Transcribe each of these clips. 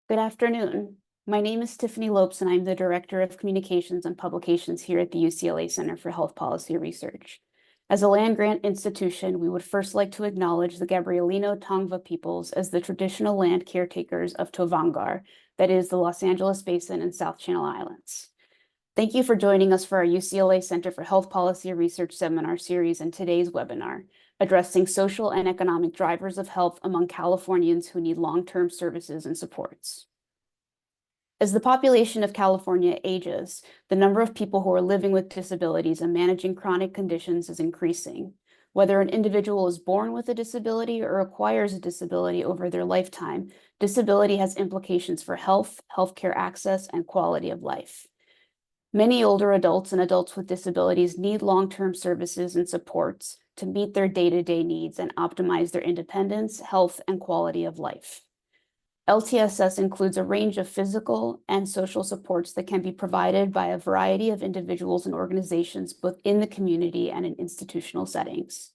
Good afternoon. My name is Tiffany Lopes, and I'm the Director of Communications and Publications here at the UCLA Center for Health Policy Research. As a land-grant institution, we would first like to acknowledge the Gabrielino Tongva peoples as the traditional land caretakers of Tovangar, that is the Los Angeles Basin and South Channel Islands. Thank you for joining us for our UCLA Center for Health Policy Research seminar series and today's webinar, addressing social and economic drivers of health among Californians who need long-term services and supports. As the population of California ages, the number of people who are living with disabilities and managing chronic conditions is increasing. Whether an individual is born with a disability or acquires a disability over their lifetime, disability has implications for health, healthcare access, and quality of life. Many older adults and adults with disabilities need long-term services and supports to meet their day-to-day needs and optimize their independence, health, and quality of life. LTSS includes a range of physical and social supports that can be provided by a variety of individuals and organizations, both in the community and in institutional settings.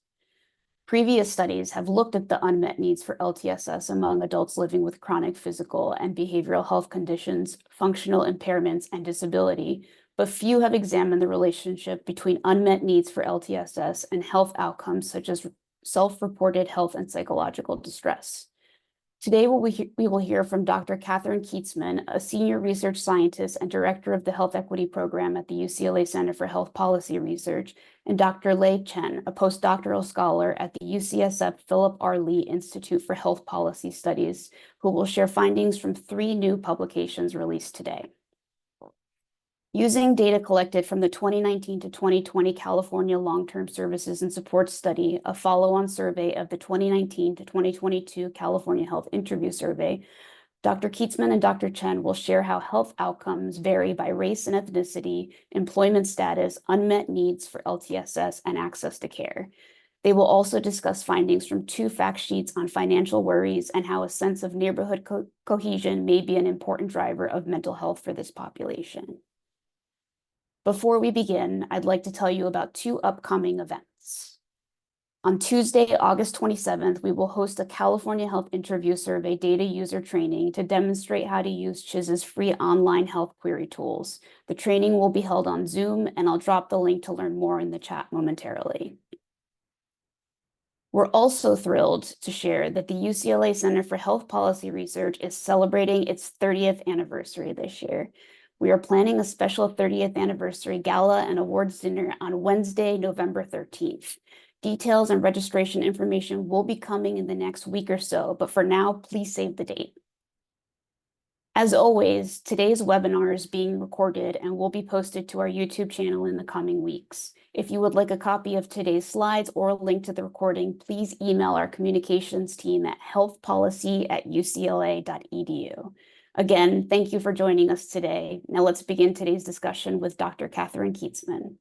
Previous studies have looked at the unmet needs for LTSS among adults living with chronic physical and behavioral health conditions, functional impairments, and disability, but few have examined the relationship between unmet needs for LTSS and health outcomes such as self-reported health and psychological distress. Today, we will hear from Dr. Catherine Kietzman, a senior research scientist and director of the Health Equity Program at the UCLA Center for Health Policy Research, and Dr. Lei Chen, a postdoctoral scholar at the UCSF Philip R. Lee Institute for Health Policy Studies, who will share findings from 3 new publications released today. Using data collected from the 2019 to 2020 California Long-Term Services and Supports Study, a follow-on survey of the 2019 to 2022 California Health Interview Survey, Dr. Kietzman and Dr. Chen will share how health outcomes vary by race and ethnicity, employment status, unmet needs for LTSS, and access to care. They will also discuss findings from 2 fact sheets on financial worries and how a sense of neighborhood cohesion may be an important driver of mental health for this population. Before we begin, I'd like to tell you about 2 upcoming events. On Tuesday, August 27th, we will host a California Health Interview Survey data user training to demonstrate how to use CHIS's free online health query tools. The training will be held on Zoom, and I'll drop the link to learn more in the chat momentarily. We're also thrilled to share that the UCLA Center for Health Policy Research is celebrating its 30th anniversary this year. We are planning a special 30th anniversary gala and awards dinner on Wednesday, November 13th. Details and registration information will be coming in the next week or so, but for now, please save the date. As always, today's webinar is being recorded and will be posted to our YouTube channel in the coming weeks. If you would like a copy of today's slides or a link to the recording, please email our communications team at healthpolicy@ucla.edu. Again, thank you for joining us today. Now let's begin today's discussion with Dr. Catherine Kietzman.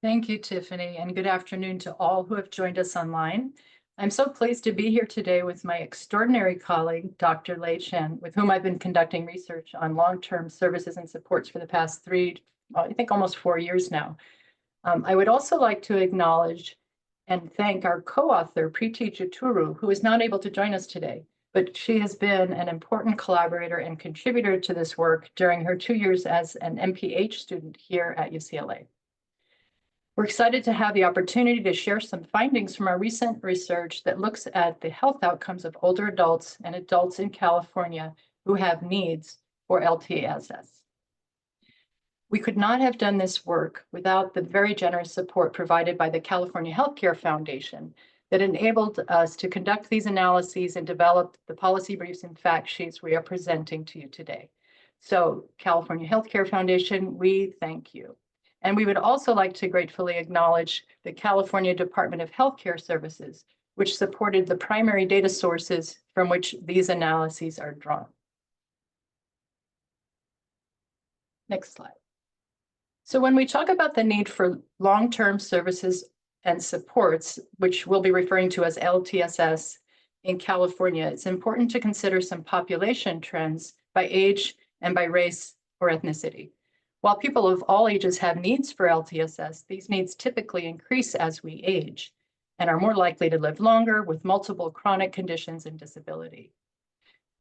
Thank you, Tiffany, and good afternoon to all who have joined us online. I'm so pleased to be here today with my extraordinary colleague, Dr. Lei Chen, with whom I've been conducting research on long-term services and supports for the past almost 4 years now. I would also like to acknowledge and thank our co-author, Preeti Jaturu, who is not able to join us today, but she has been an important collaborator and contributor to this work during her 2 years as an MPH student here at UCLA. We're excited to have the opportunity to share some findings from our recent research that looks at the health outcomes of older adults and adults in California who have needs for LTSS. We could not have done this work without the very generous support provided by the California Healthcare Foundation that enabled us to conduct these analyses and develop the policy briefs and fact sheets we are presenting to you today. So, California Healthcare Foundation, we thank you. And we would also like to gratefully acknowledge the California Department of Healthcare Services, which supported the primary data sources from which these analyses are drawn. Next slide. So when we talk about the need for long-term services and supports, which we'll be referring to as LTSS in California, it's important to consider some population trends by age and by race or ethnicity. While people of all ages have needs for LTSS, these needs typically increase as we age and are more likely to live longer with multiple chronic conditions and disability.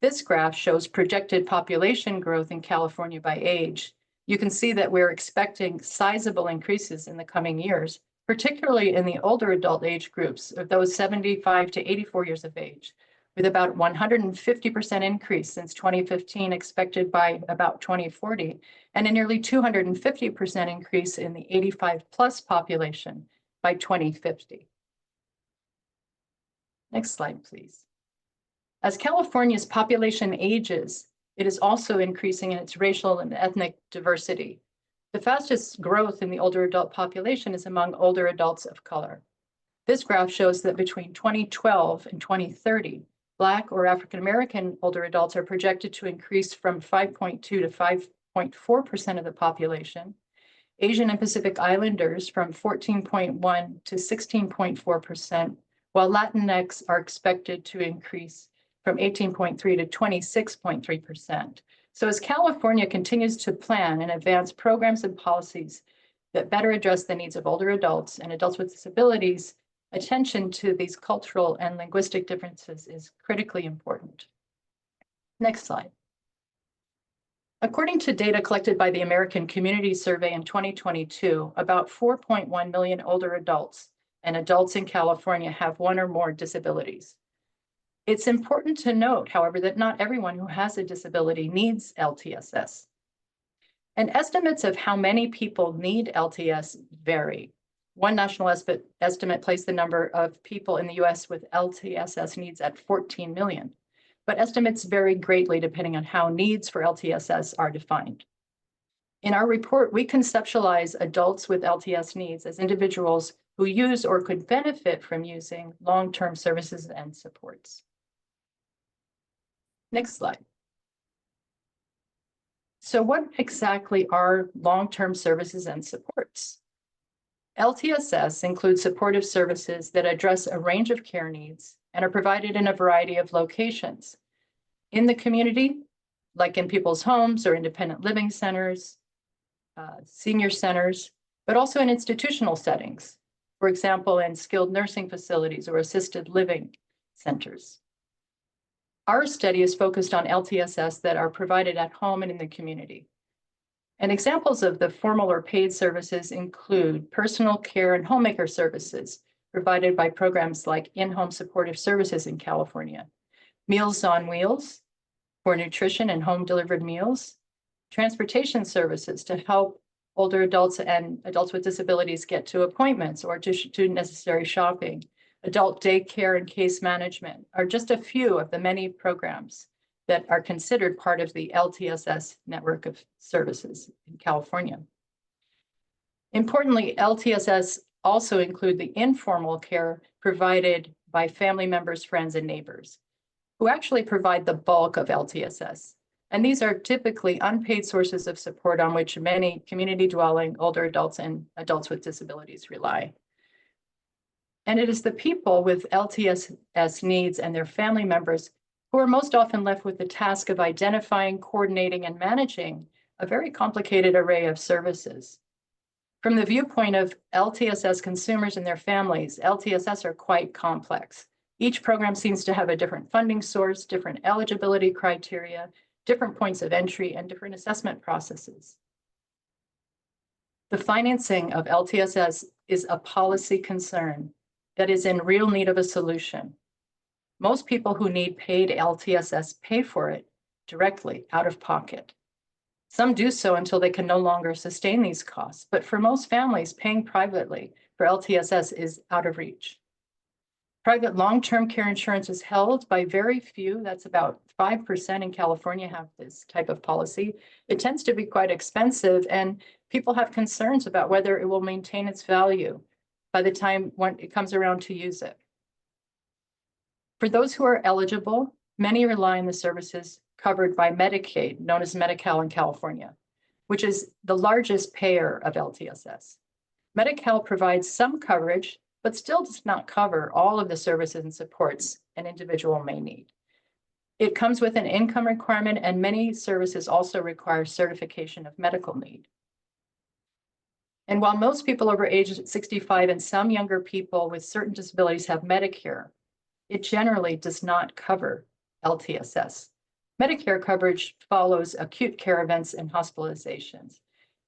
This graph shows projected population growth in California by age. You can see that we're expecting sizable increases in the coming years, particularly in the older adult age groups of those 75 to 84 years of age, with about 150% increase since 2015 expected by about 2040, and a nearly 250% increase in the 85 plus population by 2050. Next slide, please. As California's population ages, it is also increasing in its racial and ethnic diversity. The fastest growth in the older adult population is among older adults of color. This graph shows that between 2012 and 2030, Black or African American older adults are projected to increase from 5.2 to 5.4% of the population, Asian and Pacific Islanders from 14.1 to 16.4%, while Latinx are expected to increase from 18.3 to 26.3%. So as California continues to plan and advance programs and policies that better address the needs of older adults and adults with disabilities, attention to these cultural and linguistic differences is critically important. Next slide. According to data collected by the American Community Survey in 2022, about 4.1 million older adults and adults in California have one or more disabilities. It's important to note, however, that not everyone who has a disability needs LTSS. And estimates of how many people need LTS vary. One national estimate placed the number of people in the US with LTSS needs at 14 million, but estimates vary greatly depending on how needs for LTSS are defined. In our report, we conceptualize adults with LTS needs as individuals who use or could benefit from using long-term services and supports. Next slide. So what exactly are long-term services and supports? LTSS includes supportive services that address a range of care needs and are provided in a variety of locations. In the community, like in people's homes or independent living centers, senior centers, but also in institutional settings, for example, in skilled nursing facilities or assisted living centers. Our study is focused on LTSS that are provided at home and in the community. And examples of the formal or paid services include personal care and homemaker services provided by programs like in-home supportive services in California, Meals on Wheels for nutrition and home delivered meals, transportation services to help older adults and adults with disabilities get to appointments or to do necessary shopping, adult daycare and case management are just a few of the many programs that are considered part of the LTSS network of services in California. Importantly, LTSS also include the informal care provided by family members, friends, and neighbors, who actually provide the bulk of LTSS. And these are typically unpaid sources of support on which many community-dwelling older adults and adults with disabilities rely. And it is the people with LTSS needs and their family members who are most often left with the task of identifying, coordinating, and managing a very complicated array of services. From the viewpoint of LTSS consumers and their families, LTSS are quite complex. Each program seems to have a different funding source, different eligibility criteria, different points of entry, and different assessment processes. The financing of LTSS is a policy concern that is in real need of a solution. Most people who need paid LTSS pay for it directly out of pocket. Some do so until they can no longer sustain these costs, but for most families, paying privately for LTSS is out of reach. Private long-term care insurance is held by very few, that's about 5% in California have this type of policy. It tends to be quite expensive, and people have concerns about whether it will maintain its value by the time when it comes around to use it. For those who are eligible, many rely on the services covered by Medicaid, known as Medi-Cal in California, which is the largest payer of LTSS. Medi-Cal provides some coverage, but still does not cover all of the services and supports an individual may need. It comes with an income requirement, and many services also require certification of medical need. And while most people over age 65 and some younger people with certain disabilities have Medicare, it generally does not cover LTSS. Medicare coverage follows acute care events and hospitalizations.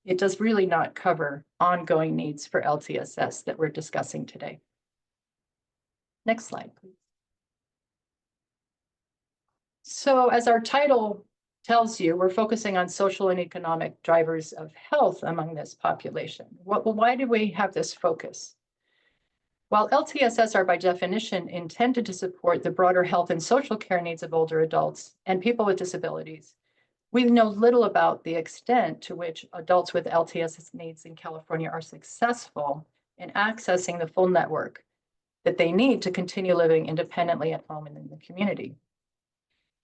It does really not cover ongoing needs for LTSS that we're discussing today. Next slide, please. So as our title tells you, we're focusing on social and economic drivers of health among this population. Why do we have this focus? While LTSS are by definition intended to support the broader health and social care needs of older adults and people with disabilities, we know little about the extent to which adults with LTSS needs in California are successful in accessing the full network that they need to continue living independently at home and in the community.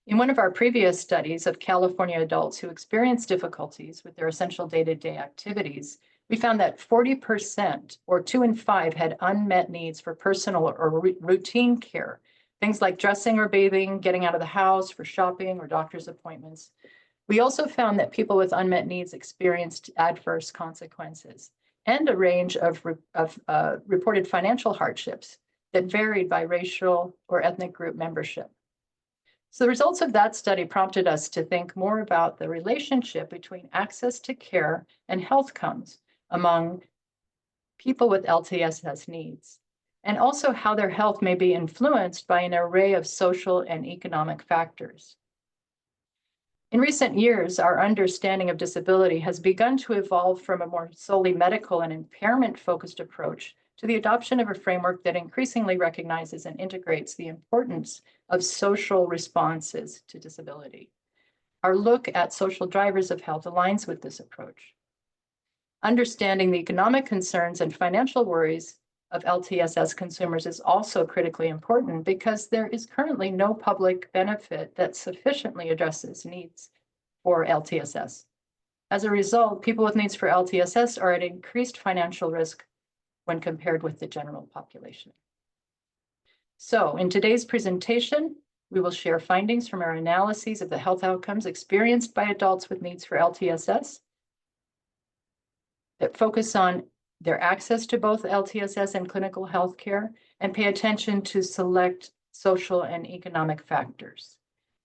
In one of our previous studies of California adults who experienced difficulties with their essential day-to-day activities, we found that 40%, or 2 in 5, had unmet needs for personal or routine care, things like dressing or bathing, getting out of the house for shopping or doctor's appointments. We also found that people with unmet needs experienced adverse consequences and a range of reported financial hardships that varied by racial or ethnic group membership. So the results of that study prompted us to think more about the relationship between access to care and health outcomes among people with LTSS needs, and also how their health may be influenced by an array of social and economic factors. In recent years, our understanding of disability has begun to evolve from a more solely medical and impairment-focused approach to the adoption of a framework that increasingly recognizes and integrates the importance of social responses to disability. Our look at social drivers of health aligns with this approach. Understanding the economic concerns and financial worries of LTSS consumers is also critically important because there is currently no public benefit that sufficiently addresses needs for LTSS. As a result, people with needs for LTSS are at increased financial risk when compared with the general population. So in today's presentation, we will share findings from our analyses of the health outcomes experienced by adults with needs for LTSS that focus on their access to both LTSS and clinical health care and pay attention to select social and economic factors.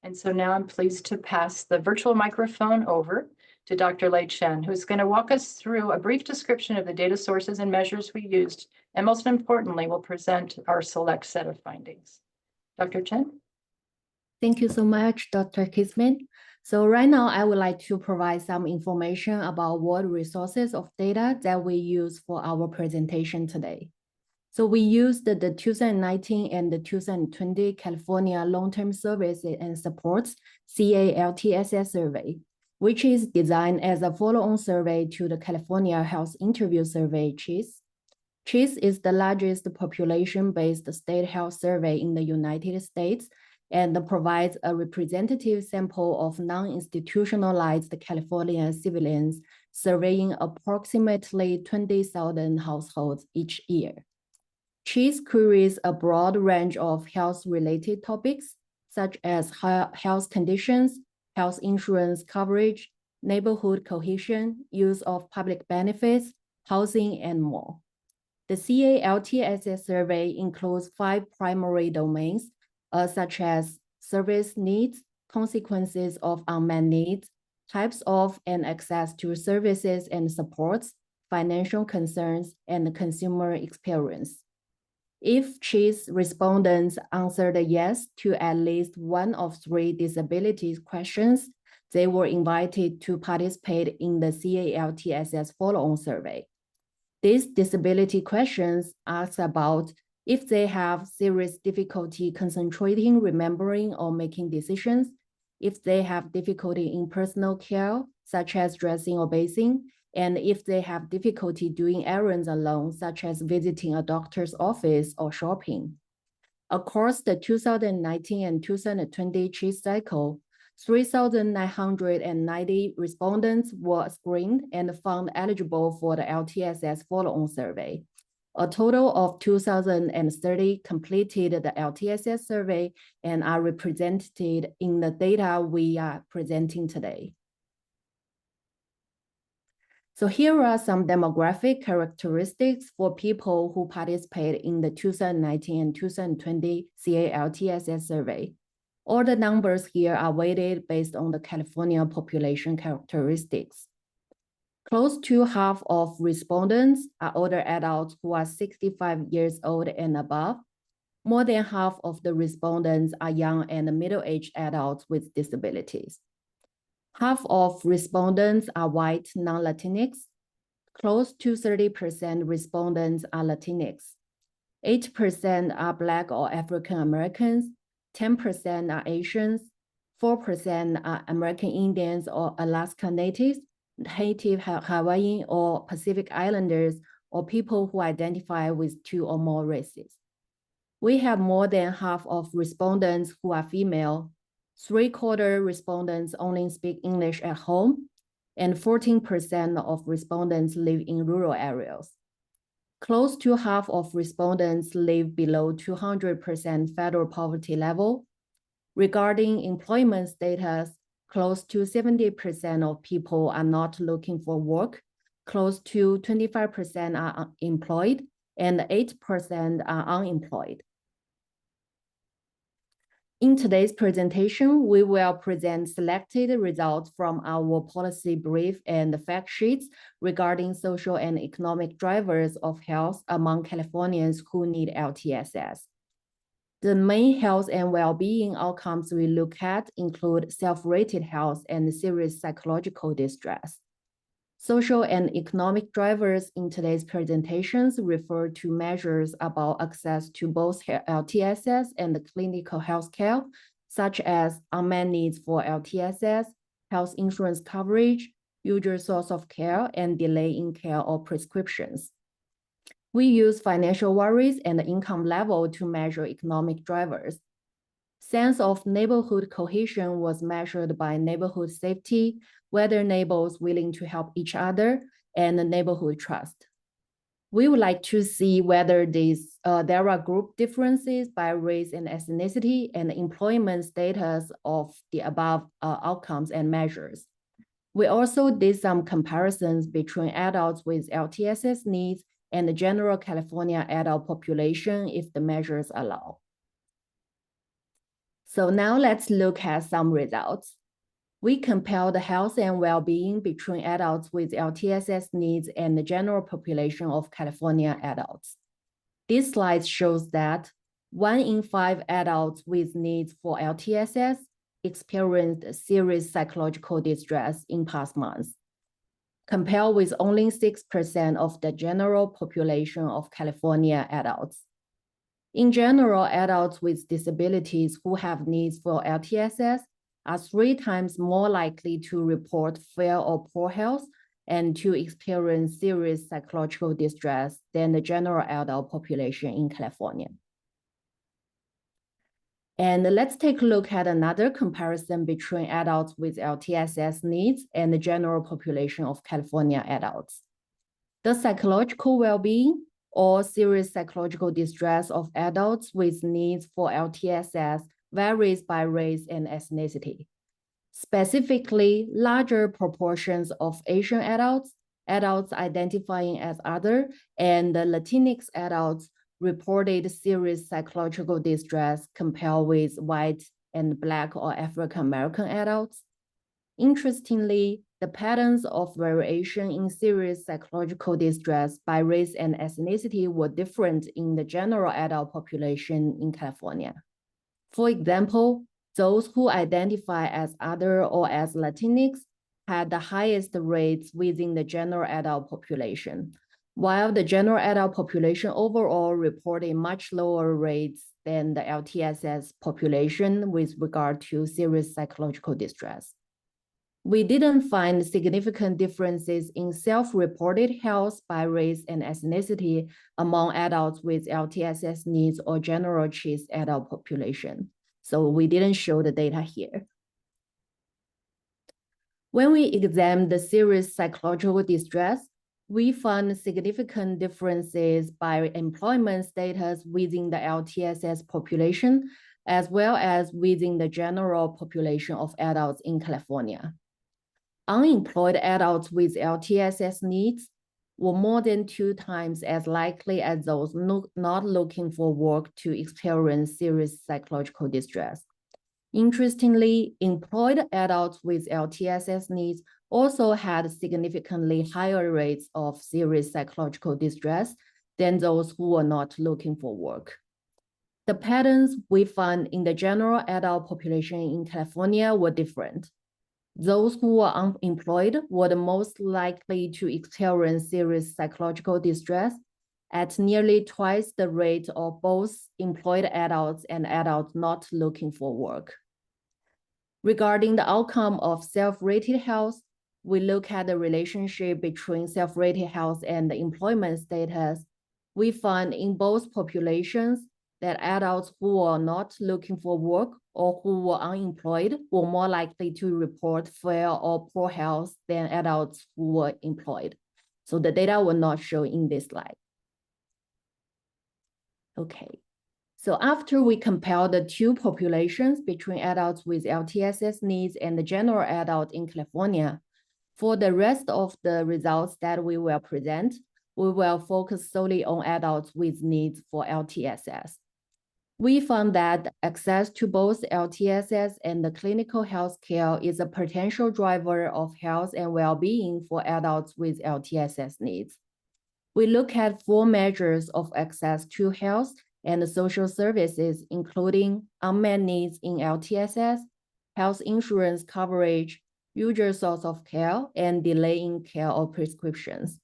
And so now I'm pleased to pass the virtual microphone over to Dr. Lei Chen, who's going to walk us through a brief description of the data sources and measures we used, and most importantly, will present our select set of findings. Dr. Chen? Thank you so much, Dr. Kisman. So right now, I would like to provide some information about what resources of data that we use for our presentation today. So we used the 2019 and the 2020 California Long-Term Services and Supports CALTSS survey, which is designed as a follow-on survey to the California Health Interview Survey, CHIS. CHIS is the largest population-based state health survey in the United States and provides a representative sample of non-institutionalized California civilians, surveying approximately 20,000 households each year. CHIS queries a broad range of health-related topics, such as health conditions, health insurance coverage, neighborhood cohesion, use of public benefits, housing, and more. The CALTSS survey includes 5 primary domains, such as service needs, consequences of unmet needs, types of and access to services and supports, financial concerns, and consumer experience. If CHIS respondents answered yes to at least one of 3 disabilities questions, they were invited to participate in the CALTSS follow-on survey. These disability questions ask about if they have serious difficulty concentrating, remembering, or making decisions, if they have difficulty in personal care, such as dressing or bathing, and if they have difficulty doing errands alone, such as visiting a doctor's office or shopping. Across the 2019 and 2020 CHIS cycle, 3,990 respondents were screened and found eligible for the LTSS follow-on survey. A total of 2,030 completed the LTSS survey and are represented in the data we are presenting today. So here are some demographic characteristics for people who participate in the 2019 and 2020 CALTSS survey. All the numbers here are weighted based on the California population characteristics. Close to half of respondents are older adults who are 65 years old and above. More than half of the respondents are young and middle-aged adults with disabilities. Half of respondents are white non-Latinx. Close to 30% respondents are Latinx. 8% are Black or African Americans. 10% are Asians. 4% are American Indians or Alaska Natives, Native Hawaiian or Pacific Islanders, or people who identify with 2 or more races. We have more than half of respondents who are female. 3/4 respondents only speak English at home, and 14% of respondents live in rural areas. Close to half of respondents live below 200% federal poverty level. Regarding employment status, close to 70% of people are not looking for work, close to 25% are employed, and 8% are unemployed. In today's presentation, we will present selected results from our policy brief and fact sheets regarding social and economic drivers of health among Californians who need LTSS. The main health and well-being outcomes we look at include self-rated health and serious psychological distress. Social and economic drivers in today's presentations refer to measures about access to both LTSS and clinical health care, such as unmet needs for LTSS, health insurance coverage, usual source of care, and delay in care or prescriptions. We use financial worries and income level to measure economic drivers. Sense of neighborhood cohesion was measured by neighborhood safety, whether neighbors willing to help each other, and neighborhood trust. We would like to see whether there are group differences by race and ethnicity and employment status of the above outcomes and measures. We also did some comparisons between adults with LTSS needs and the general California adult population if the measures allow. So now let's look at some results. We compare the health and well-being between adults with LTSS needs and the general population of California adults. This slide shows that 1 in 5 adults with needs for LTSS experienced serious psychological distress in past months, compared with only 6% of the general population of California adults. In general, adults with disabilities who have needs for LTSS are 3 times more likely to report fair or poor health and to experience serious psychological distress than the general adult population in California. And let's take a look at another comparison between adults with LTSS needs and the general population of California adults. The psychological well-being or serious psychological distress of adults with needs for LTSS varies by race and ethnicity. Specifically, larger proportions of Asian adults, adults identifying as other, and Latinx adults reported serious psychological distress compared with white and Black or African American adults. Interestingly, the patterns of variation in serious psychological distress by race and ethnicity were different in the general adult population in California. For example, those who identify as other or as Latinx had the highest rates within the general adult population, while the general adult population overall reported much lower rates than the LTSS population with regard to serious psychological distress. We didn't find significant differences in self-reported health by race and ethnicity among adults with LTSS needs or general CHIS adult population. So we didn't show the data here. When we examined the serious psychological distress, we found significant differences by employment status within the LTSS population, as well as within the general population of adults in California. Unemployed adults with LTSS needs were more than 2 times as likely as those not looking for work to experience serious psychological distress. Interestingly, employed adults with LTSS needs also had significantly higher rates of serious psychological distress than those who were not looking for work. The patterns we found in the general adult population in California were different. Those who were unemployed were the most likely to experience serious psychological distress at nearly twice the rate of both employed adults and adults not looking for work. Regarding the outcome of self-rated health, we look at the relationship between self-rated health and the employment status. We find in both populations that adults who are not looking for work or who were unemployed were more likely to report fair or poor health than adults who were employed. So the data will not show in this slide. Okay. So after we compare the two populations between adults with LTSS needs and the general adult in California, for the rest of the results that we will present, we will focus solely on adults with needs for LTSS. We found that access to both LTSS and the clinical health care is a potential driver of health and well-being for adults with LTSS needs. We look at 4 measures of access to health and social services, including unmet needs in LTSS, health insurance coverage, usual source of care, and delay in care or prescriptions.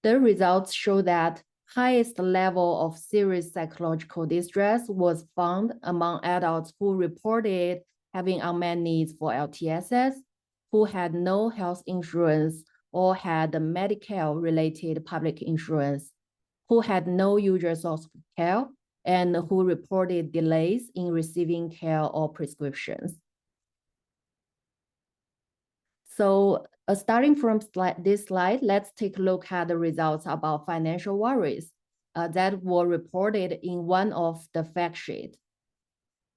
The results show that highest level of serious psychological distress was found among adults who reported having unmet needs for LTSS, who had no health insurance or had Medicare-related public insurance, who had no usual source of care, and who reported delays in receiving care or prescriptions. So starting from this slide, let's take a look at the results about financial worries that were reported in one of the fact sheets.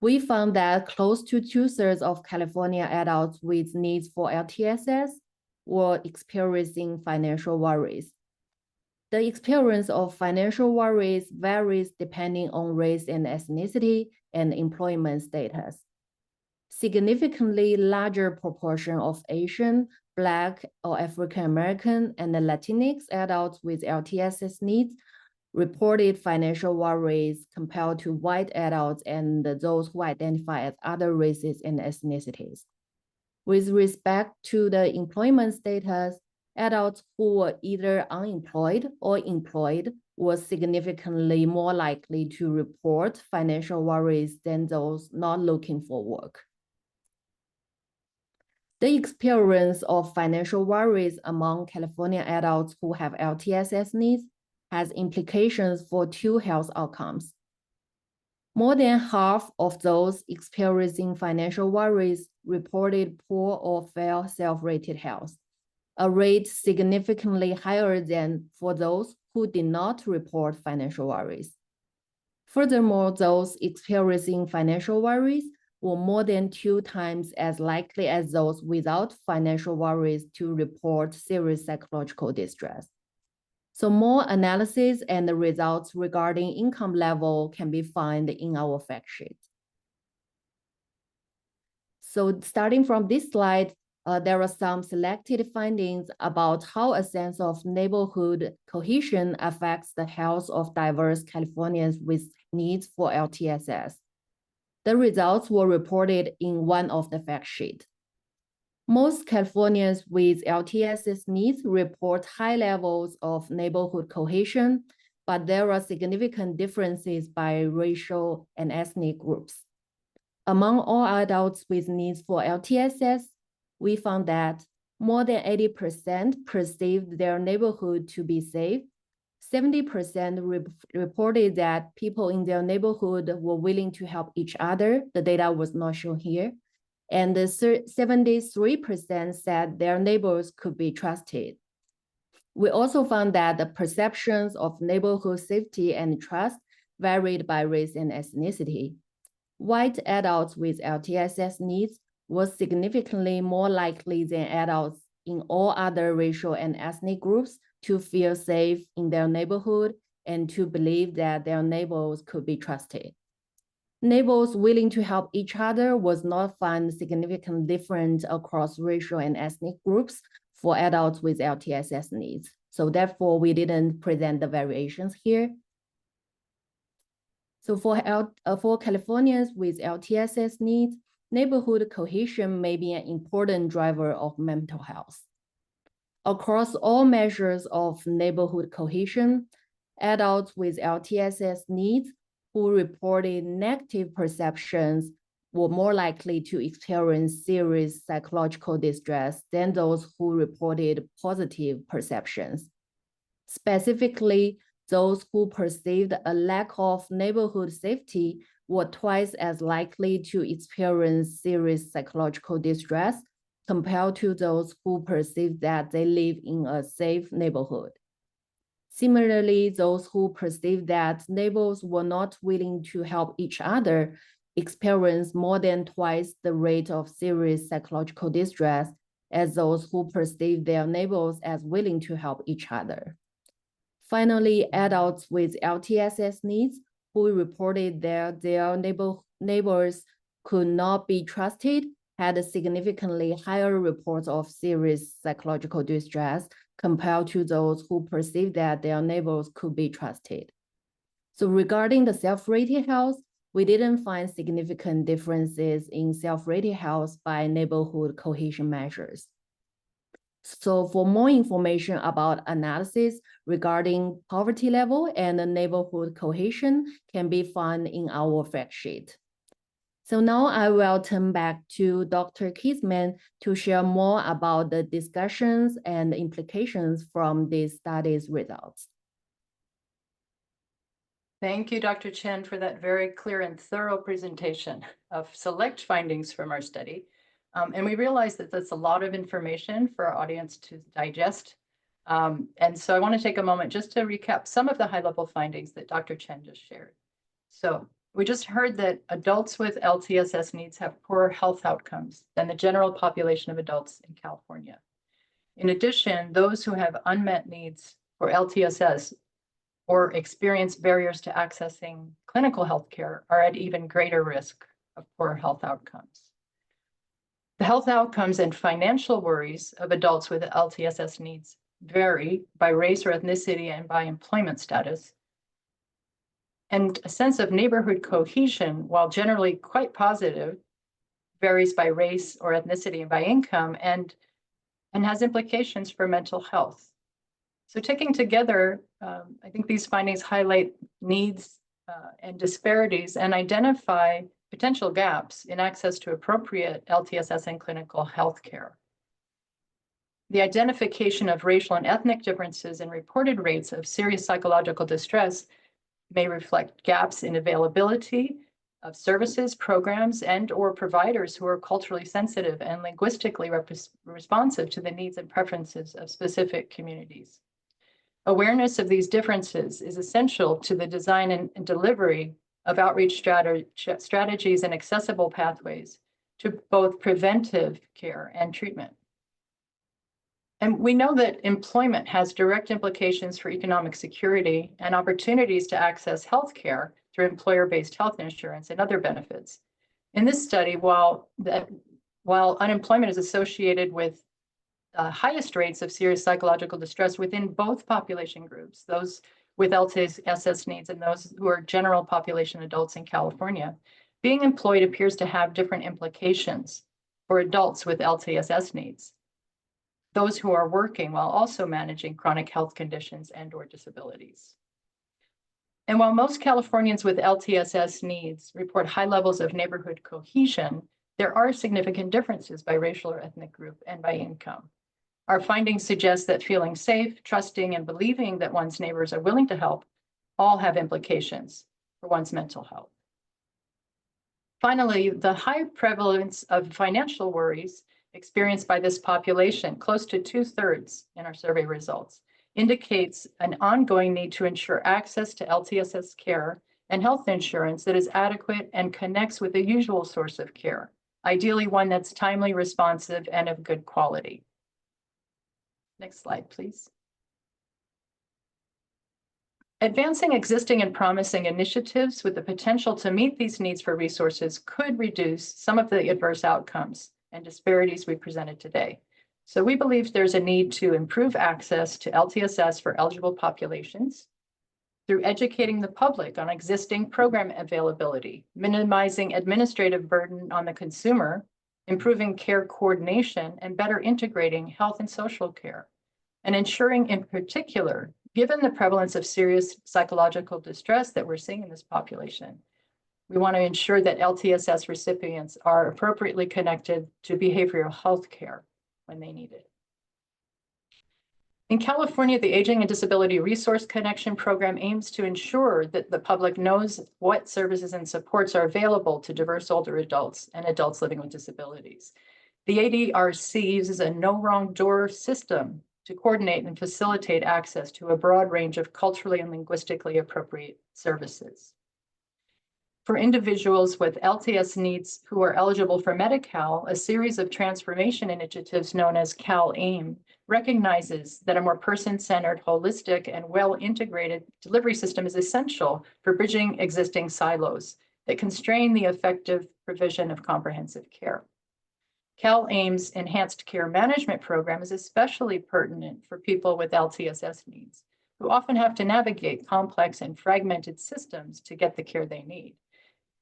We found that close to 2/3 of California adults with needs for LTSS were experiencing financial worries. The experience of financial worries varies depending on race and ethnicity and employment status. Significantly larger proportion of Asian, Black, or African American and Latinx adults with LTSS needs reported financial worries compared to white adults and those who identify as other races and ethnicities. With respect to the employment status, adults who were either unemployed or employed were significantly more likely to report financial worries than those not looking for work. The experience of financial worries among California adults who have LTSS needs has implications for 2 health outcomes. More than half of those experiencing financial worries reported poor or fair self-rated health, a rate significantly higher than for those who did not report financial worries. Furthermore, those experiencing financial worries were more than 2 times as likely as those without financial worries to report serious psychological distress. So more analysis and the results regarding income level can be found in our fact sheet. So starting from this slide, there are some selected findings about how a sense of neighborhood cohesion affects the health of diverse Californians with needs for LTSS. The results were reported in one of the fact sheets. Most Californians with LTSS needs report high levels of neighborhood cohesion, but there are significant differences by racial and ethnic groups. Among all adults with needs for LTSS, we found that more than 80% perceived their neighborhood to be safe. 70% reported that people in their neighborhood were willing to help each other. The data was not shown here. And 73% said their neighbors could be trusted. We also found that the perceptions of neighborhood safety and trust varied by race and ethnicity. White adults with LTSS needs were significantly more likely than adults in all other racial and ethnic groups to feel safe in their neighborhood and to believe that their neighbors could be trusted. Neighbors willing to help each other was not found significantly different across racial and ethnic groups for adults with LTSS needs. So therefore, we didn't present the variations here. So for Californians with LTSS needs, neighborhood cohesion may be an important driver of mental health. Across all measures of neighborhood cohesion, adults with LTSS needs who reported negative perceptions were more likely to experience serious psychological distress than those who reported positive perceptions. Specifically, those who perceived a lack of neighborhood safety were twice as likely to experience serious psychological distress compared to those who perceived that they live in a safe neighborhood. Similarly, those who perceived that neighbors were not willing to help each other experienced more than twice the rate of serious psychological distress as those who perceived their neighbors as willing to help each other. Finally, adults with LTSS needs who reported that their neighbors could not be trusted had significantly higher reports of serious psychological distress compared to those who perceived that their neighbors could be trusted. So regarding the self-rated health, we didn't find significant differences in self-rated health by neighborhood cohesion measures. So for more information about analysis regarding poverty level and the neighborhood cohesion can be found in our fact sheet. So now I will turn back to Dr. Kisman to share more about the discussions and implications from this study's results. Thank you, Dr. Chen, for that very clear and thorough presentation of select findings from our study. And we realize that that's a lot of information for our audience to digest. And so I want to take a moment just to recap some of the high-level findings that Dr. Chen just shared. So we just heard that adults with LTSS needs have poorer health outcomes than the general population of adults in California. In addition, those who have unmet needs for LTSS or experience barriers to accessing clinical health care are at even greater risk of poor health outcomes. The health outcomes and financial worries of adults with LTSS needs vary by race or ethnicity and by employment status. And a sense of neighborhood cohesion, while generally quite positive, varies by race or ethnicity and by income and has implications for mental health. So taking together, I think these findings highlight needs and disparities and identify potential gaps in access to appropriate LTSS and clinical health care. The identification of racial and ethnic differences in reported rates of serious psychological distress may reflect gaps in availability of services, programs, and/or providers who are culturally sensitive and linguistically responsive to the needs and preferences of specific communities. Awareness of these differences is essential to the design and delivery of outreach strategies and accessible pathways to both preventive care and treatment. And we know that employment has direct implications for economic security and opportunities to access health care through employer-based health insurance and other benefits. In this study, while unemployment is associated with highest rates of serious psychological distress within both population groups, those with LTSS needs and those who are general population adults in California, being employed appears to have different implications for adults with LTSS needs, those who are working while also managing chronic health conditions and/or disabilities. And while most Californians with LTSS needs report high levels of neighborhood cohesion, there are significant differences by racial or ethnic group and by income. Our findings suggest that feeling safe, trusting, and believing that one's neighbors are willing to help all have implications for one's mental health. Finally, the high prevalence of financial worries experienced by this population, close to 2/3 in our survey results, indicates an ongoing need to ensure access to LTSS care and health insurance that is adequate and connects with the usual source of care, ideally one that's timely, responsive, and of good quality. Next slide, please. Advancing existing and promising initiatives with the potential to meet these needs for resources could reduce some of the adverse outcomes and disparities we presented today. So we believe there's a need to improve access to LTSS for eligible populations through educating the public on existing program availability, minimizing administrative burden on the consumer, improving care coordination, and better integrating health and social care, and ensuring in particular, given the prevalence of serious psychological distress that we're seeing in this population, we want to ensure that LTSS recipients are appropriately connected to behavioral health care when they need it. In California, the Aging and Disability Resource Connection Program aims to ensure that the public knows what services and supports are available to diverse older adults and adults living with disabilities. The ADRC uses a no wrong door system to coordinate and facilitate access to a broad range of culturally and linguistically appropriate services. For individuals with LTS needs who are eligible for Medi-Cal, a series of transformation initiatives known as CalAIM recognizes that a more person-centered, holistic, and well-integrated delivery system is essential for bridging existing silos that constrain the effective provision of comprehensive care. CalAIM's Enhanced Care Management Program is especially pertinent for people with LTSS needs, who often have to navigate complex and fragmented systems to get the care they need.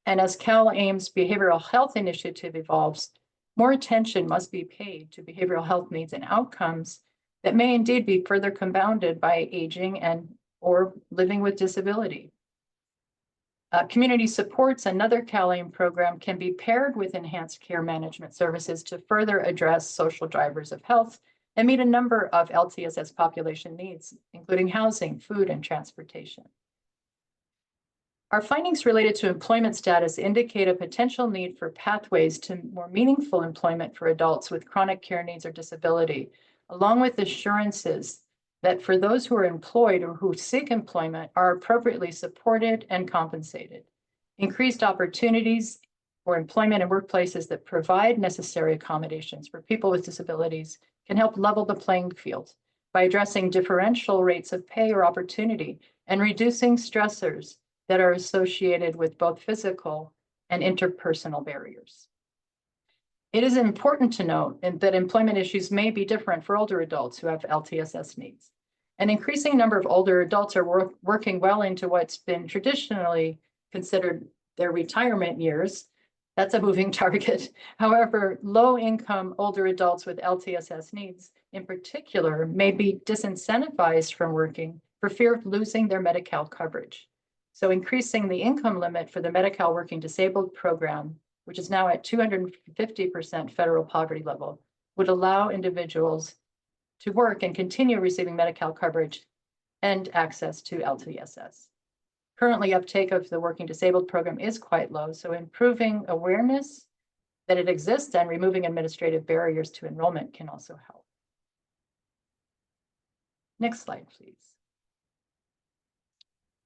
And as CalAIM's behavioral health initiative evolves, more attention must be paid to behavioral health needs and outcomes that may indeed be further compounded by aging and or living with disability. Community supports, another CalAIM program, can be paired with enhanced care management services to further address social drivers of health and meet a number of LTSS population needs, including housing, food, and transportation. Our findings related to employment status indicate a potential need for pathways to more meaningful employment for adults with chronic care needs or disability, along with assurances that for those who are employed or who seek employment are appropriately supported and compensated. Increased opportunities for employment in workplaces that provide necessary accommodations for people with disabilities can help level the playing field by addressing differential rates of pay or opportunity and reducing stressors that are associated with both physical and interpersonal barriers. It is important to note that employment issues may be different for older adults who have LTSS needs. An increasing number of older adults are working well into what's been traditionally considered their retirement years. That's a moving target. However, low-income older adults with LTSS needs in particular may be disincentivized from working for fear of losing their Medi-Cal coverage. So increasing the income limit for the Medi-Cal Working Disabled program, which is now at 250% federal poverty level, would allow individuals to work and continue receiving Medi-Cal coverage and access to LTSS. Currently, uptake of the Working Disabled program is quite low, so improving awareness that it exists and removing administrative barriers to enrollment can also help. Next slide, please.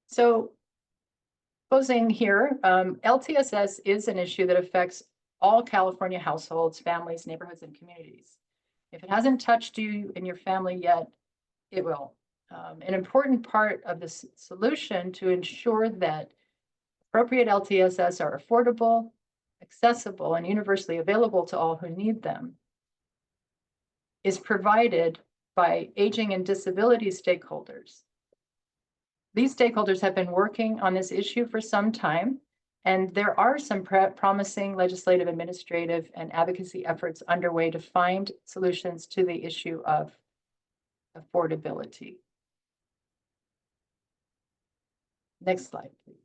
So, closing here, LTSS is an issue that affects all California households, families, neighborhoods, and communities. If it hasn't touched you and your family yet, it will. An important part of this solution to ensure that appropriate LTSS are affordable, accessible, and universally available to all who need them is provided by aging and disability stakeholders. These stakeholders have been working on this issue for some time, and there are some promising legislative, administrative, and advocacy efforts underway to find solutions to the issue of affordability. Next slide, please.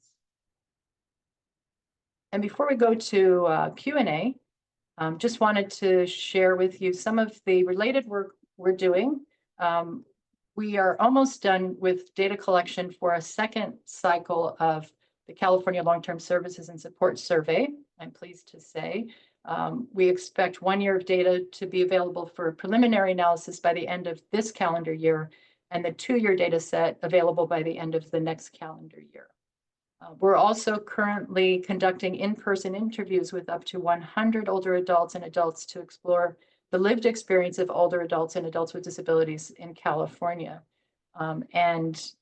And before we go to Q&A, just wanted to share with you some of the related work we're doing. We are almost done with data collection for a second cycle of the California Long-Term Services and Support Survey. I'm pleased to say we expect 1 year of data to be available for preliminary analysis by the end of this calendar year, and the 2-year data set available by the end of the next calendar year. We're also currently conducting in-person interviews with up to 100 older adults and adults to explore the lived experience of older adults and adults with disabilities in California. And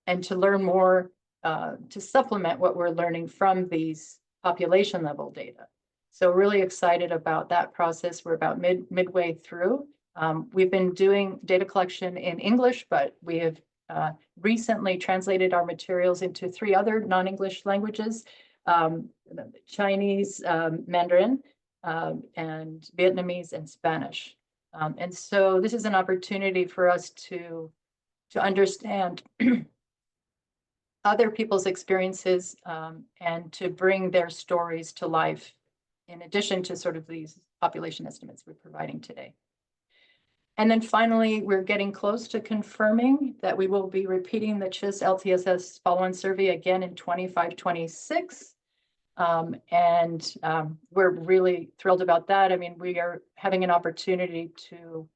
to learn more, to supplement what we're learning from these population level data. So really excited about that process. We're about midway through. We've been doing data collection in English, but we have recently translated our materials into 3 other non-English languages, Chinese, Mandarin, and Vietnamese and Spanish. And so this is an opportunity for us to understand other people's experiences and to bring their stories to life, in addition to sort of these population estimates we're providing today. And then finally, we're getting close to confirming that we will be repeating the CHIS LTSS follow-on survey again in 25-26. We're really thrilled about that. I mean, we are having an opportunity to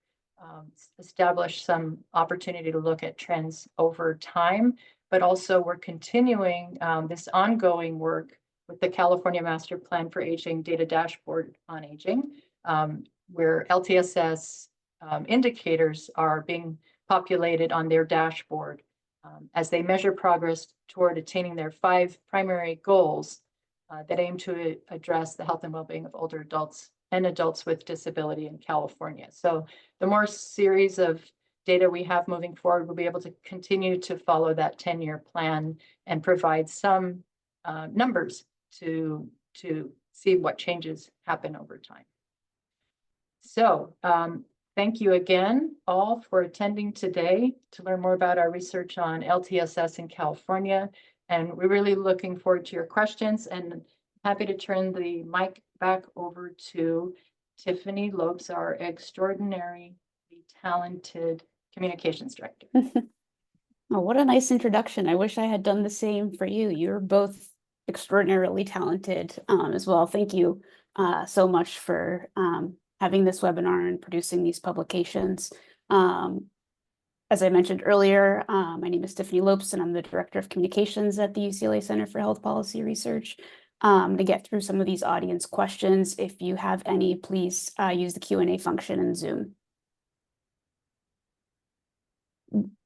establish some opportunity to look at trends over time, but also we're continuing this ongoing work with the California Master Plan for Aging Data Dashboard on Aging, where LTSS indicators are being populated on their dashboard as they measure progress toward attaining their 5 primary goals that aim to address the health and well-being of older adults and adults with disability in California. So the more series of data we have moving forward, we'll be able to continue to follow that 10-year plan and provide some numbers to see what changes happen over time. So thank you again all for attending today to learn more about our research on LTSS in California. And we're really looking forward to your questions, and happy to turn the mic back over to Tiffany Lopes, our extraordinarily talented communications director. Oh, what a nice introduction. I wish I had done the same for you. You're both extraordinarily talented as well. Thank you so much for having this webinar and producing these publications. As I mentioned earlier, my name is Tiffany Lopes, and I'm the Director of Communications at the UCLA Center for Health Policy Research. To get through some of these audience questions, if you have any, please use the Q&A function in Zoom.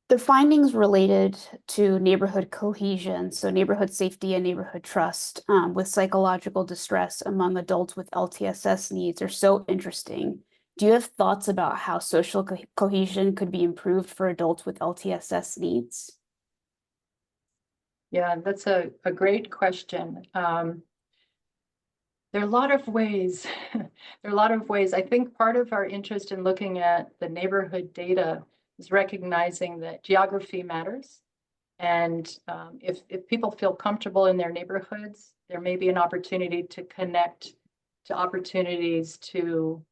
The findings related to neighborhood cohesion, so neighborhood safety and neighborhood trust with psychological distress among adults with LTSS needs are so interesting. Do you have thoughts about how social cohesion could be improved for adults with LTSS needs? Yeah, that's a great question. There are a lot of ways. There are a lot of ways. I think part of our interest in looking at the neighborhood data is recognizing that geography matters. And if people feel comfortable in their neighborhoods, there may be an opportunity to connect to opportunities to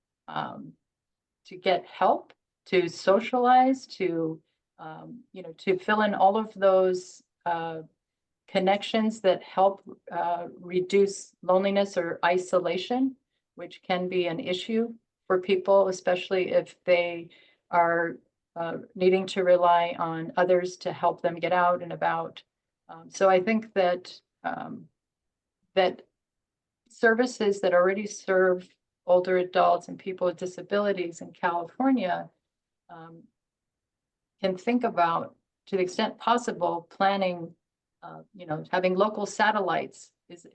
get help, to socialize, to to fill in all of those connections that help reduce loneliness or isolation, which can be an issue for people, especially if they are needing to rely on others to help them get out and about. So I think that that services that already serve older adults and people with disabilities in California can think about, to the extent possible, planning, having local satellites is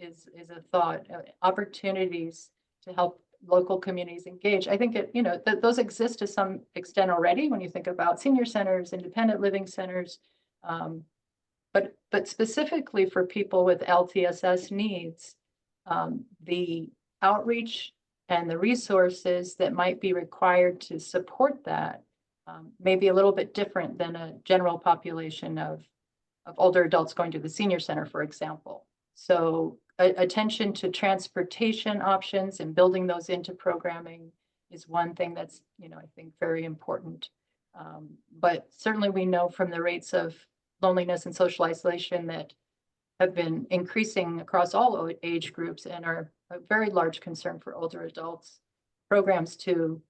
a thought, opportunities to help local communities engage. I think those exist to some extent already when you think about senior centers, independent living centers, but specifically for people with LTSS needs, the outreach and the resources that might be required to support that may be a little bit different than a general population of older adults going to the senior center, for example. So attention to transportation options and building those into programming is one thing that's, I think very important. But certainly we know from the rates of loneliness and social isolation that have been increasing across all age groups and are a very large concern for older adults. Programs to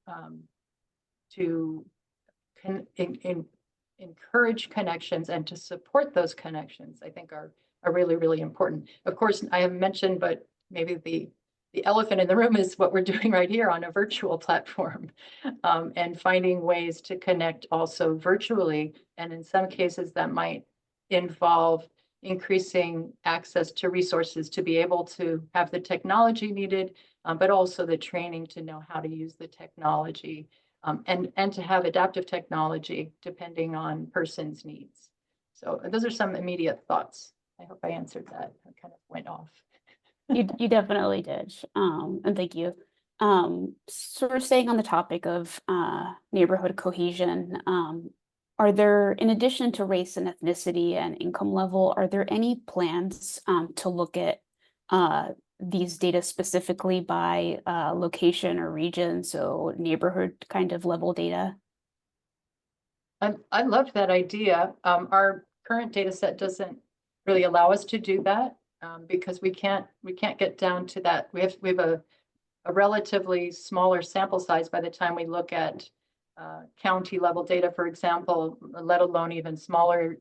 encourage connections and to support those connections, I think are really, really important. Of course, I haven't mentioned, but maybe the elephant in the room is what we're doing right here on a virtual platform, and finding ways to connect also virtually. And in some cases that might involve increasing access to resources to be able to have the technology needed, but also the training to know how to use the technology, and to have adaptive technology depending on person's needs. So those are some immediate thoughts. I hope I answered that. I kind of went off. You definitely did. And thank you. Sort of staying on the topic of neighborhood cohesion, are there, in addition to race and ethnicity and income level, are there any plans to look at these data specifically by location or region, so neighborhood kind of level data? I love that idea. Our current data set doesn't really allow us to do that, because we can't get down to that. We have a relatively smaller sample size by the time we look at county level data, for example, let alone even smaller,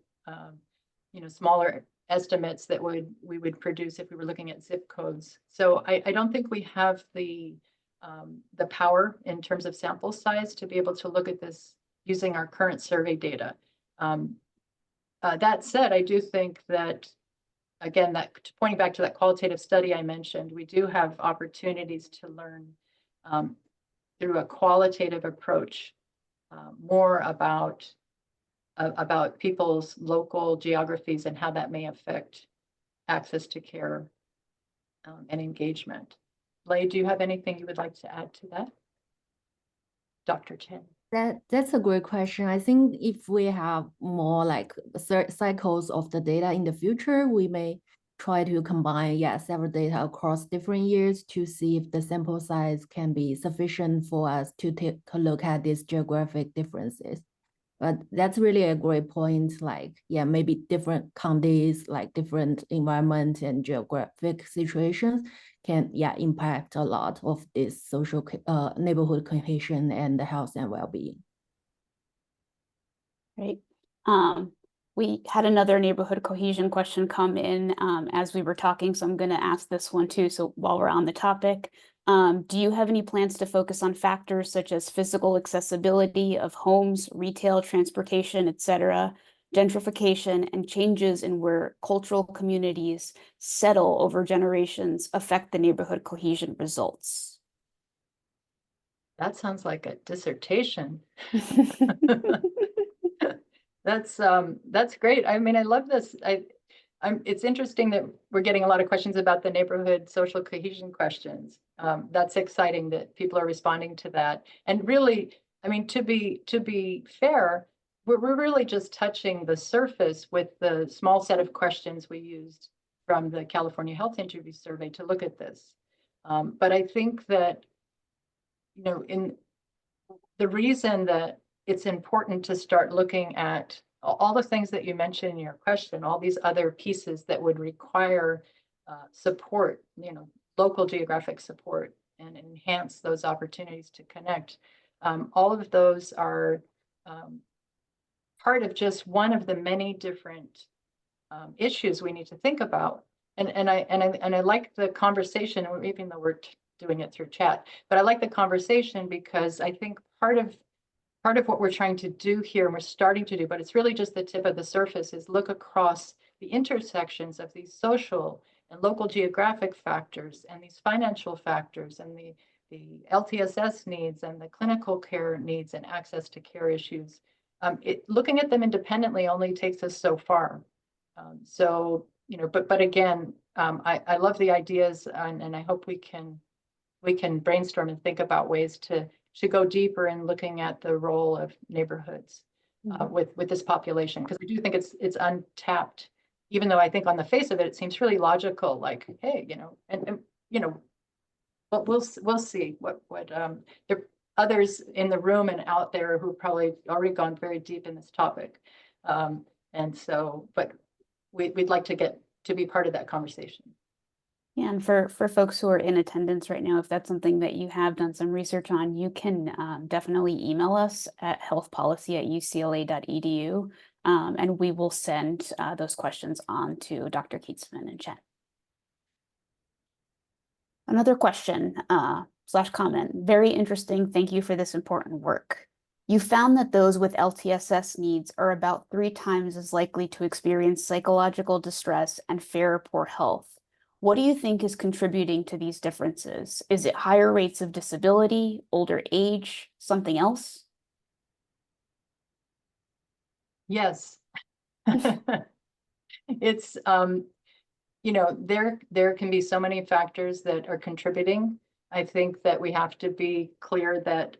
smaller estimates that we would produce if we were looking at zip codes. So I don't think we have the power in terms of sample size to be able to look at this using our current survey data. That said, I do think that, again, that pointing back to that qualitative study I mentioned, we do have opportunities to learn through a qualitative approach more about people's local geographies and how that may affect access to care and engagement. Lei, do you have anything you would like to add to that? Dr. Chen. That's a great question. I think if we have more like cycles of the data in the future, we may try to combine, several data across different years to see if the sample size can be sufficient for us to take a look at these geographic differences. But that's really a great point. Like, maybe different counties, like different environment and geographic situations can, impact a lot of this social neighborhood cohesion and the health and well-being. Right. We had another neighborhood cohesion question come in as we were talking, so I'm going to ask this one too. So while we're on the topic, do you have any plans to focus on factors such as physical accessibility of homes, retail, transportation, etc., gentrification, and changes in where cultural communities settle over generations affect the neighborhood cohesion results? That sounds like a dissertation. That's great. I mean, I love this. It's interesting that we're getting a lot of questions about the neighborhood social cohesion questions. That's exciting that people are responding to that. And really, I mean, to be fair, we're really just touching the surface with the small set of questions we used from the California Health Interview Survey to look at this. But I think that, in the reason that it's important to start looking at all the things that you mentioned in your question, all these other pieces that would require support, local geographic support, and enhance those opportunities to connect. All of those are part of just one of the many different issues we need to think about. And I like the conversation, even though we're doing it through chat, but I like the conversation because I think part of what we're trying to do here, and we're starting to do, but it's really just the tip of the surface, is look across the intersections of these social and local geographic factors and these financial factors and the LTSS needs and the clinical care needs and access to care issues. Looking at them independently only takes us so far. But again, I love the ideas, and I hope we can brainstorm and think about ways to go deeper in looking at the role of neighborhoods with this population, because I do think it's untapped, even though I think on the face of it, it seems really logical, like, hey, but we'll see what there are others in the room and out there who probably already gone very deep in this topic. And so, but we'd like to get to be part of that conversation. Yeah, and for folks who are in attendance right now, if that's something that you have done some research on, you can definitely email us at healthpolicy@ucla.edu, and we will send those questions on to Dr. Keatsman and Chen. Another question / comment. Very interesting. Thank you for this important work. You found that those with LTSS needs are about 3 times as likely to experience psychological distress and fare poor health. What do you think is contributing to these differences? Is it higher rates of disability, older age, something else? Yes. It's, there can be so many factors that are contributing. I think that we have to be clear that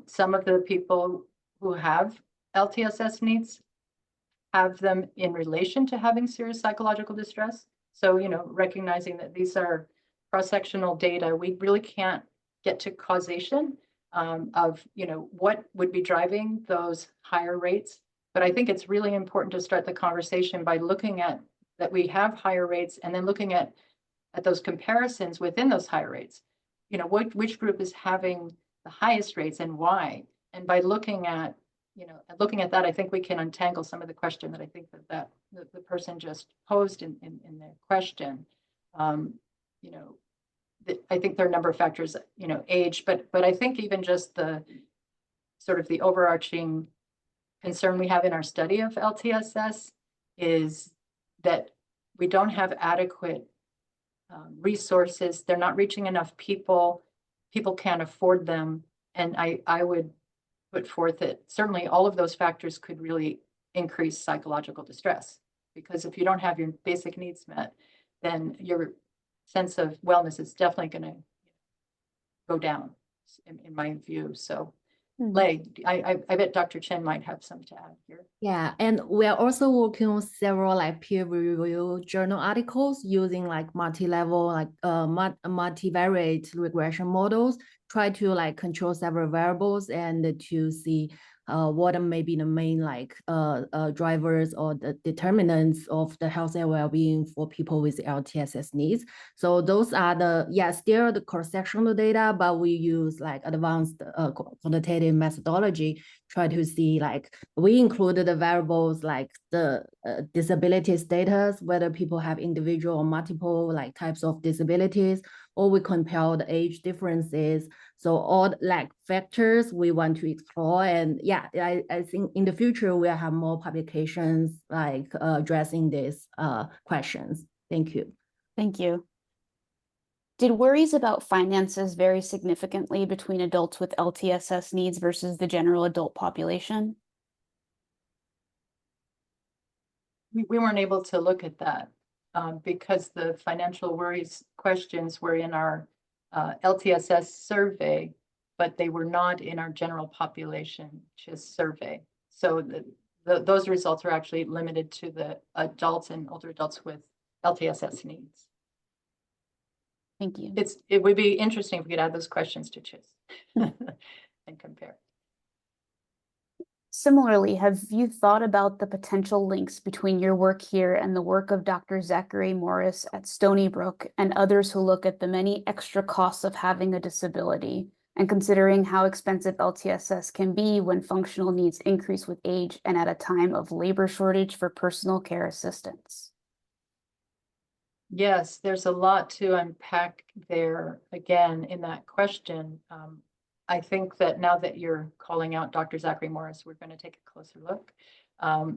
some of the people who have LTSS needs have them in relation to having serious psychological distress. So, recognizing that these are cross-sectional data, we really can't get to causation of, what would be driving those higher rates. But I think it's really important to start the conversation by looking at that we have higher rates and then looking at those comparisons within those higher rates. Which group is having the highest rates and why? And by looking at that, I think we can untangle some of the question that I think that the person just posed in their question. I think there are a number of factors, age, but I think even just the sort of the overarching concern we have in our study of LTSS is that we don't have adequate resources. They're not reaching enough people. People can't afford them. And I would put forth that certainly all of those factors could really increase psychological distress, because if you don't have your basic needs met, then your sense of wellness is definitely going to go down, in my view. So, Lei, I bet Dr. Chen might have some to add here. Yeah, and we are also working on several like peer review journal articles using like multi-level, like multivariate regression models, try to like control several variables and to see what may be the main like drivers or the determinants of the health and well-being for people with LTSS needs. So those are still the cross-sectional data, but we use like advanced quantitative methodology, try to see like we included the variables like the disability status, whether people have individual or multiple like types of disabilities, or we compare the age differences. So all like factors we want to explore. And yeah, I think in the future we'll have more publications like addressing these questions. Thank you. Thank you. Did worries about finances vary significantly between adults with LTSS needs versus the general adult population? We weren't able to look at that because the financial worries questions were in our LTSS survey, but they were not in our general population just survey. So those results are actually limited to the adults and older adults with LTSS needs. Thank you. It would be interesting if we could add those questions to CHIS and compare. Similarly, have you thought about the potential links between your work here and the work of Dr. Zachary Morris at Stony Brook and others who look at the many extra costs of having a disability and considering how expensive LTSS can be when functional needs increase with age and at a time of labor shortage for personal care assistance? Yes, there's a lot to unpack there again in that question. I think that now that you're calling out Dr. Zachary Morris, we're going to take a closer look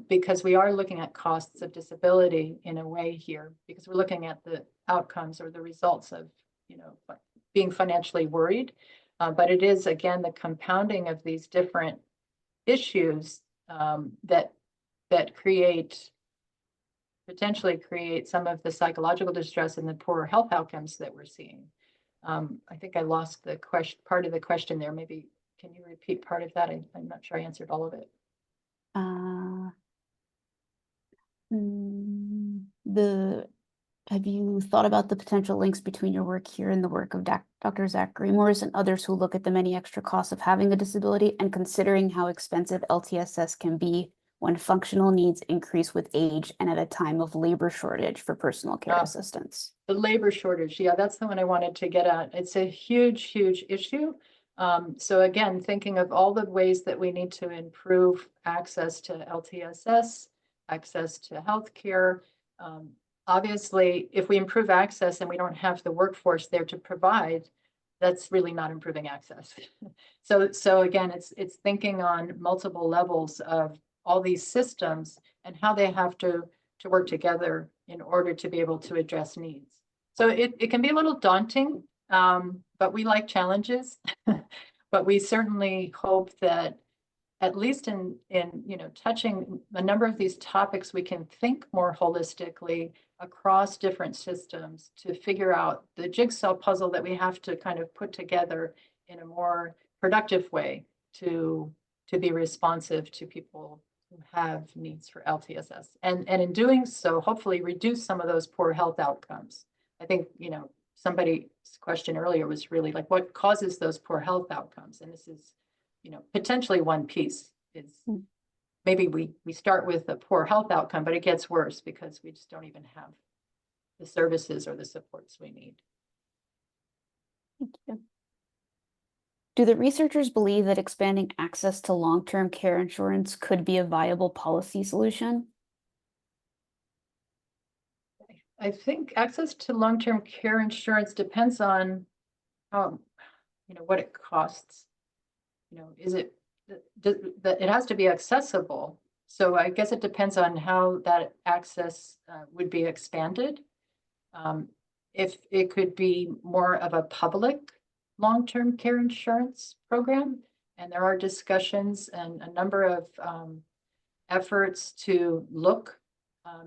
because we are looking at costs of disability in a way here, because we're looking at the outcomes or the results of, being financially worried. But it is, again, the compounding of these different issues that potentially create some of the psychological distress and the poorer health outcomes that we're seeing. I think I lost the part of the question there. Maybe can you repeat part of that? I'm not sure I answered all of it. Have you thought about the potential links between your work here and the work of Dr. Zachary Morris and others who look at the many extra costs of having a disability and considering how expensive LTSS can be when functional needs increase with age and at a time of labor shortage for personal care assistance? The labor shortage, yeah, that's the one I wanted to get at. It's a huge, huge issue. So again, thinking of all the ways that we need to improve access to LTSS, access to healthcare. Obviously, if we improve access and we don't have the workforce there to provide, that's really not improving access. So again, it's thinking on multiple levels of all these systems and how they have to work together in order to be able to address needs. So it can be a little daunting, but we like challenges. But we certainly hope that at least in touching a number of these topics, we can think more holistically across different systems to figure out the jigsaw puzzle that we have to kind of put together in a more productive way to be responsive to people who have needs for LTSS. And in doing so, hopefully reduce some of those poor health outcomes. I think, somebody's question earlier was really like, what causes those poor health outcomes? And this is, potentially one piece is maybe we start with a poor health outcome, but it gets worse because we just don't even have the services or the supports we need. Thank you. Do the researchers believe that expanding access to long-term care insurance could be a viable policy solution? I think access to long-term care insurance depends on how, what it costs. Is it that it has to be accessible? So I guess it depends on how that access would be expanded. If it could be more of a public long-term care insurance program, and there are discussions and a number of efforts to look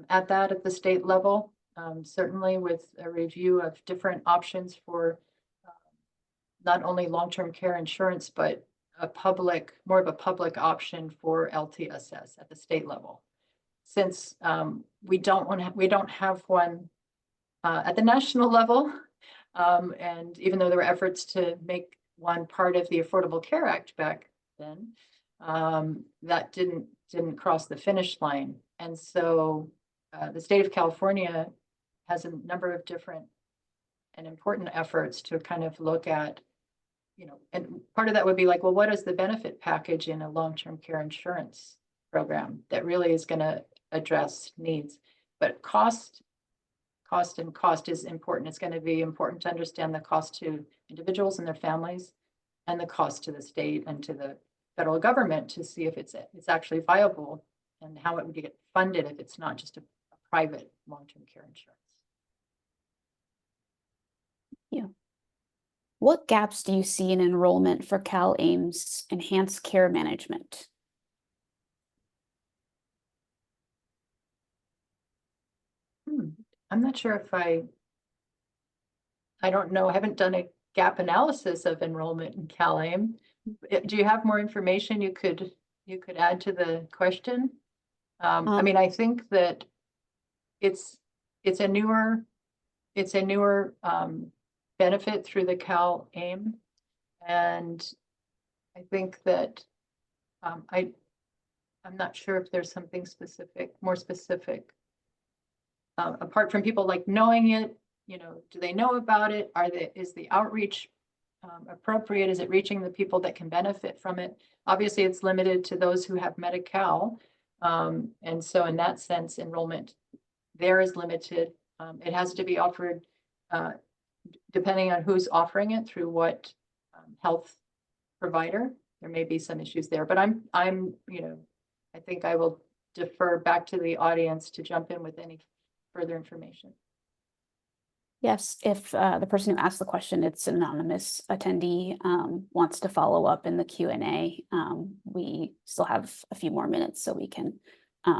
at that at the state level, certainly with a review of different options for not only long-term care insurance, but more of a public option for LTSS at the state level. Since we don't have one at the national level, and even though there were efforts to make one part of the Affordable Care Act back then, that didn't cross the finish line. And so the state of California has a number of different and important efforts to kind of look at, and part of that would be like, well, what is the benefit package in a long-term care insurance program that really is going to address needs? But cost is important. It's going to be important to understand the cost to individuals and their families and the cost to the state and to the federal government to see if it's actually viable and how it would get funded if it's not just a private long-term care insurance. Yeah. What gaps do you see in enrollment for CalAIM's enhanced care management? I'm not sure if I don't know. I haven't done a gap analysis of enrollment in CalAIM. Do you have more information you could add to the question? I mean, I think that it's a newer benefit through the CalAIM, and I think that I'm not sure if there's something more specific. Apart from people like knowing it, do they know about it? Is the outreach appropriate? Is it reaching the people that can benefit from it? Obviously, it's limited to those who have Medi-Cal. And so in that sense, enrollment there is limited. It has to be offered depending on who's offering it through what health provider. There may be some issues there, but I think I will defer back to the audience to jump in with any further information. Yes, if the person who asked the question, it's an anonymous attendee, wants to follow up in the Q&A, we still have a few more minutes so we can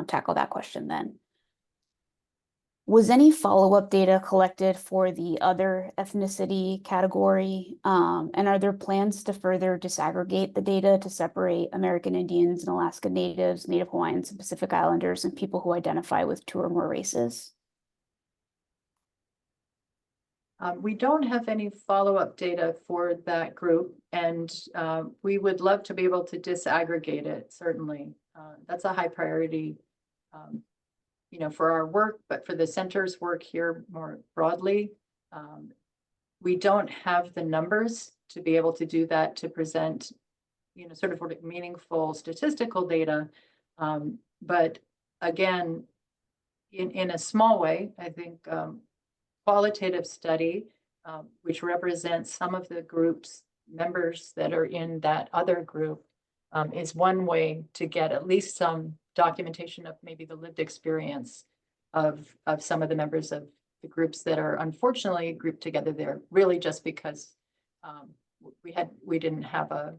tackle that question then. Was any follow-up data collected for the other ethnicity category? And are there plans to further disaggregate the data to separate American Indians and Alaska Natives, Native Hawaiians, and Pacific Islanders, and people who identify with 2 or more races? We don't have any follow-up data for that group, and we would love to be able to disaggregate it, certainly. That's a high priority, for our work, but for the center's work here more broadly. We don't have the numbers to be able to do that, to present, sort of meaningful statistical data. But again, in a small way, I think qualitative study which represents some of the group's members that are in that other group, is one way to get at least some documentation of maybe the lived experience of some of the members of the groups that are unfortunately grouped together there, really just because we didn't have a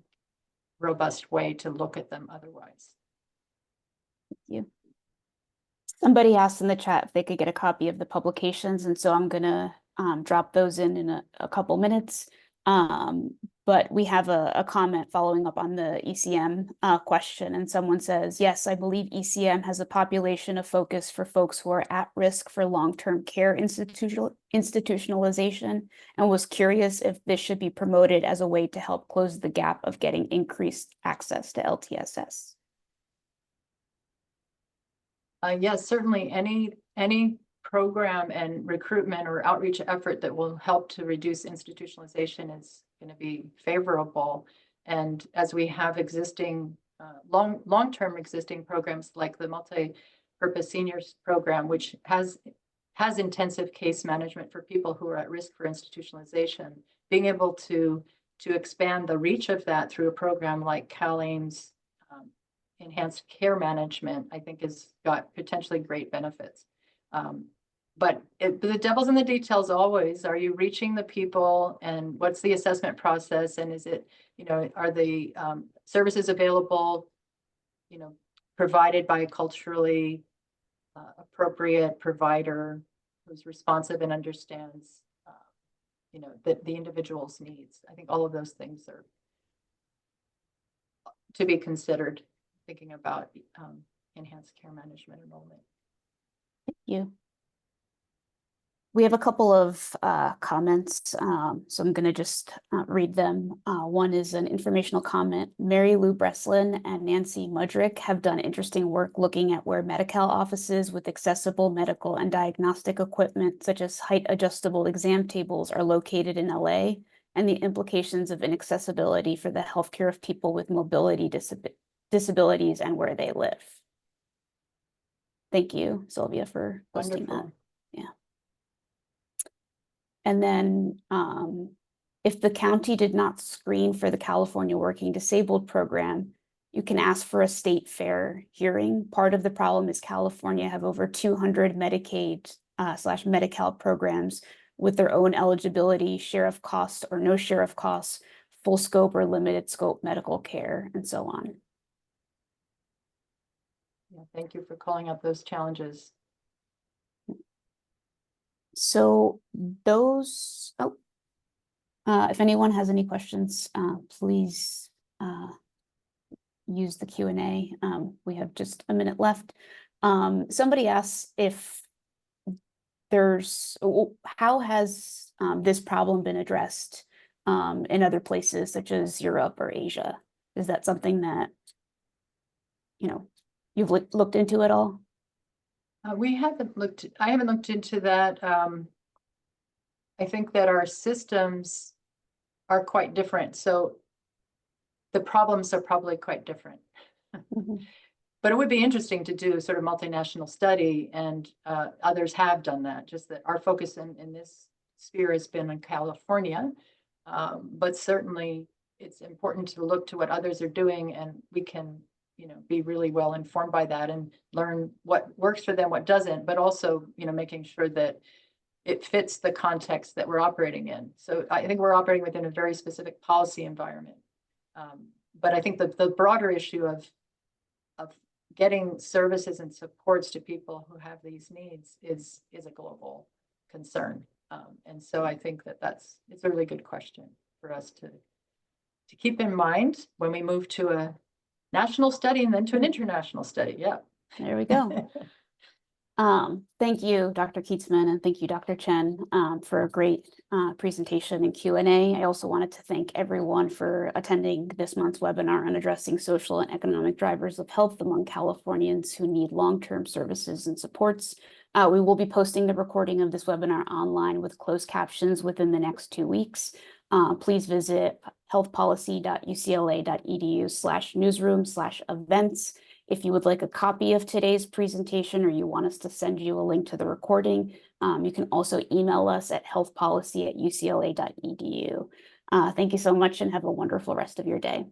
robust way to look at them otherwise. Thank you. Somebody asked in the chat if they could get a copy of the publications, and so I'm gonna drop those in a couple minutes. But we have a comment following up on the ECM question, and someone says, yes, I believe ECM has a population of focus for folks who are at risk for long-term care institutionalization, and was curious if this should be promoted as a way to help close the gap of getting increased access to LTSS. Yes, certainly any program and recruitment or outreach effort that will help to reduce institutionalization is going to be favorable. And as we have existing long-term existing programs like the multi-purpose seniors program, which has intensive case management for people who are at risk for institutionalization, being able to expand the reach of that through a program like CalAIM's enhanced care management, I think has got potentially great benefits. But the devil's in the details always. Are you reaching the people, and what's the assessment process? And is it, are the services available, provided by a culturally appropriate provider who's responsive and understands, the individual's needs? I think all of those things are to be considered, thinking about enhanced care management enrollment. Thank you. We have a couple of comments, so I'm going to just read them. One is an informational comment. Mary Lou Breslin and Nancy Mudrick have done interesting work looking at where Medi-Cal offices with accessible medical and diagnostic equipment, such as height adjustable exam tables, are located in LA, and the implications of inaccessibility for the healthcare of people with mobility disabilities and where they live. Thank you, Sylvia, for posting that. Yeah. And then if the county did not screen for the California Working Disabled program, you can ask for a state fair hearing. Part of the problem is California have over 200 Medicaid / Medi-Cal programs with their own eligibility, share of cost or no share of costs, full scope or limited scope medical care, and so on. Yeah, thank you for calling out those challenges. So those, if anyone has any questions, please use the Q&A. We have just a minute left. Somebody asks if how has this problem been addressed in other places such as Europe or Asia? Is that something that, you've looked into at all? I haven't looked into that. I think that our systems are quite different. So the problems are probably quite different. Mm-hmm. But it would be interesting to do sort of multinational study, and others have done that, just that our focus in this sphere has been in California. But certainly it's important to look to what others are doing, and we can be really well informed by that and learn what works for them, what doesn't, but also, making sure that it fits the context that we're operating in. So I think we're operating within a very specific policy environment. But I think the broader issue of getting services and supports to people who have these needs is a global concern. And so I think it's a really good question for us to keep in mind when we move to a national study and then to an international study. Yeah. There we go. Thank you, Dr. Kietzman, and thank you, Dr. Chen, for a great presentation and Q&A. I also wanted to thank everyone for attending this month's webinar on addressing social and economic drivers of health among Californians who need long-term services and supports. We will be posting the recording of this webinar online with closed captions within the next 2 weeks. Please visit healthpolicy.ucla.edu/newsroom/events If you would like a copy of today's presentation or you want us to send you a link to the recording, you can also email us at healthpolicy@ucla.edu. Thank you so much and have a wonderful rest of your day.